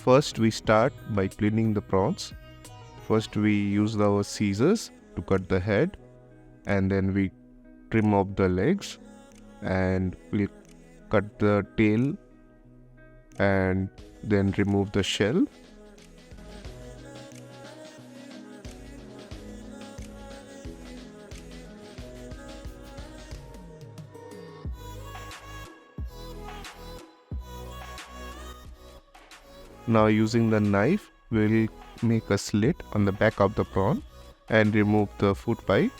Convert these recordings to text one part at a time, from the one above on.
First we start by cleaning the prawns. First we use our scissors to cut the head, and then we trim off the legs, and we'll cut the tail and then remove the shell. Now using the knife, we'll make a slit on the back of the prawn and remove the food pipe,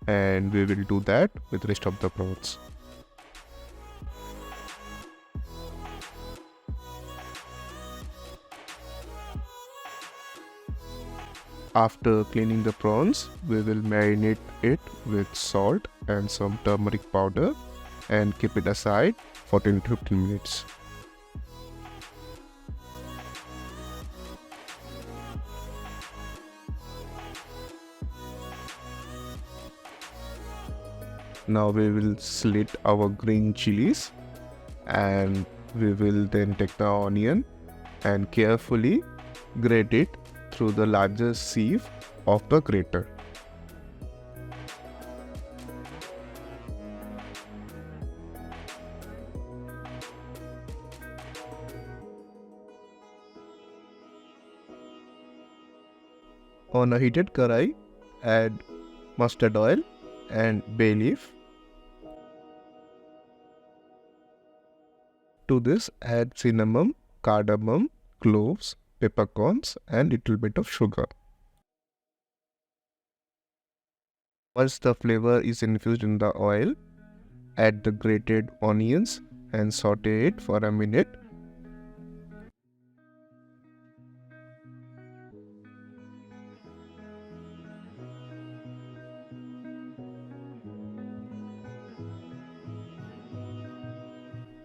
and we will do that with the rest of the prawns. After cleaning the prawns, we will marinate it with salt and some turmeric powder and keep it aside for 10 to 15 minutes. Now we will slit our green chilies, and we will then take the onion and carefully grate it through the larger sieve of the grater. On a heated karai, add mustard oil and bay leaf. To this, add cinnamon, cardamom, cloves, peppercorns, and little bit of sugar. Once the flavor is infused in the oil, add the grated onions and saute it for a minute.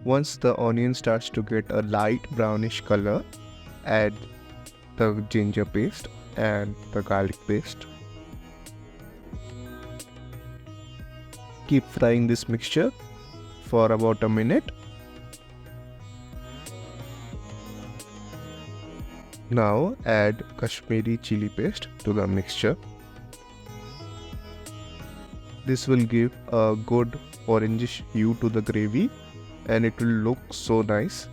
Once the onion starts to get a light brownish color, add the ginger paste and the garlic paste. Keep frying this mixture for about a minute. Now add Kashmiri chili paste to the mixture. This will give a good orangish hue to the gravy, and it will look so nice.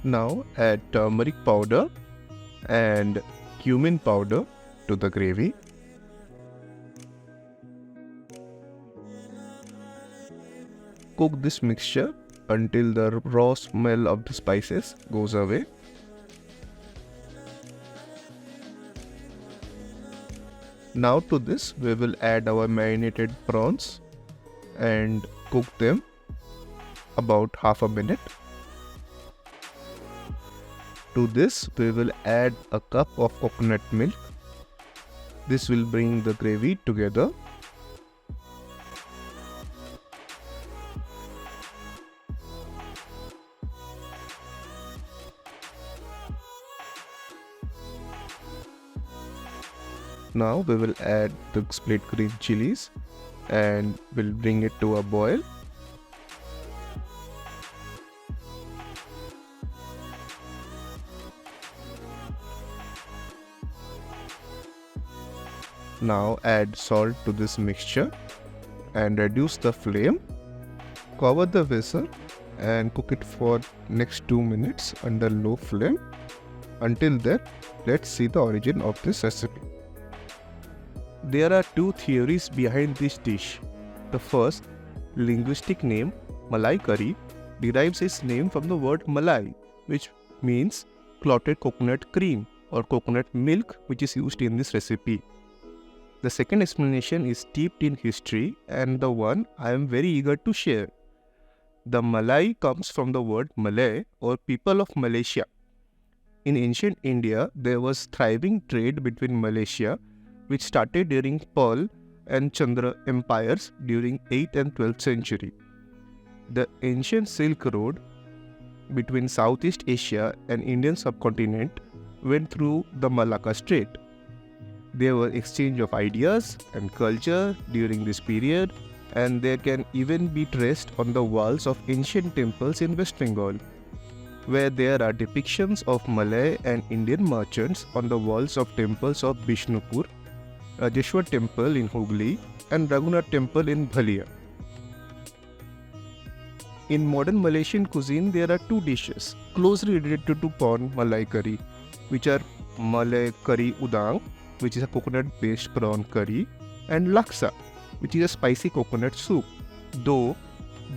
Now add turmeric powder and cumin powder to the gravy. Cook this mixture until the raw smell of the spices goes away. Now to this we will add our marinated prawns and cook them about half a minute. To this we will add a cup of coconut milk. This will bring the gravy together. Now we will add the split green chilies and we'll bring it to a boil. Now add salt to this mixture and reduce the flame. Cover the vessel and cook it for next 2 minutes under low flame. Until then, let's see the origin of this recipe. There are two theories behind this dish. The first, linguistic name Malai Curry, derives its name from the word Malai, which means clotted coconut cream or coconut milk, which is used in this recipe. The second explanation is steeped in history and the one I am very eager to share. The Malay comes from the word Malay or people of Malaysia. In ancient India, there was thriving trade between Malaysia, which started during Pearl and Chandra empires during 8th and 12th century. The ancient Silk Road between Southeast Asia and Indian subcontinent went through the Malacca Strait. There were exchange of ideas and culture during this period, and they can even be traced on the walls of ancient temples in West Bengal, where there are depictions of Malay and Indian merchants on the walls of temples of Bishnupur, Rajeshwar Temple in Hooghly, and Raghunath Temple in Bhalia. In modern Malaysian cuisine, there are two dishes closely related to Prawn Malai Curry, which are Malai Curry Udang, which is a coconut-based prawn curry, and Laksa, which is a spicy coconut soup. Though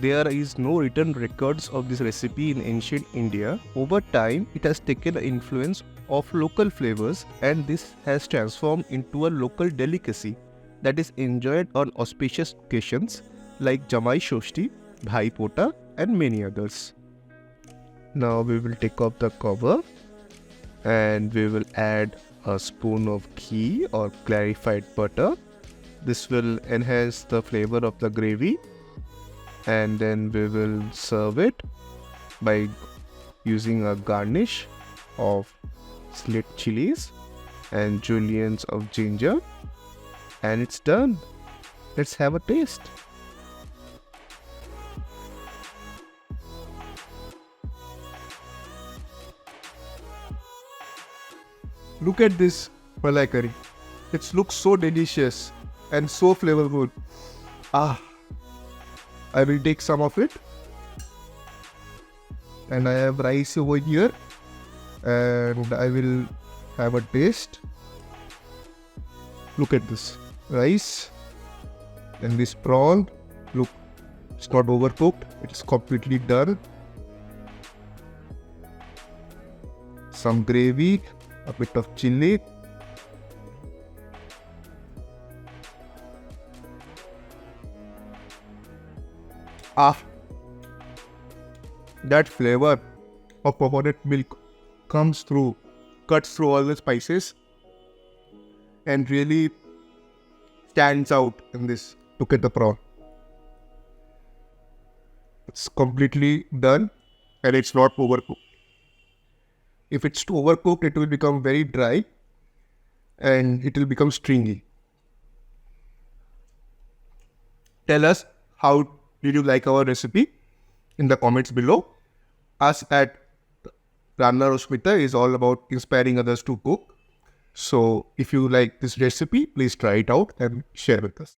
there is no written records of this recipe in ancient India, over time it has taken the influence of local flavors, and this has transformed into a local delicacy that is enjoyed on auspicious occasions like Jamai Shoshti, Bhai Pota, and many others. Now we will take off the cover and we will add a spoon of ghee or clarified butter. This will enhance the flavor of the gravy, and then we will serve it by using a garnish of slit chilies and juliennes of ginger, and it's done. Let's have a taste. Look at this malai curry. It looks so delicious and so flavorful. I will take some of it. And I have rice over here. And I will have a taste. Look at this. Rice. And this prawn. Look, it's not overcooked. It's completely done. Some gravy. A bit of chilli. That flavor of coconut milk comes through, cuts through all the spices, and really stands out in this. Look at the prawn. It's completely done and it's not overcooked. If it's too overcooked, it will become very dry and it will become stringy. Tell us how did you like our recipe in the comments below. Us at Ranna Roshmita is all about inspiring others to cook. So if you like this recipe, please try it out and share with us.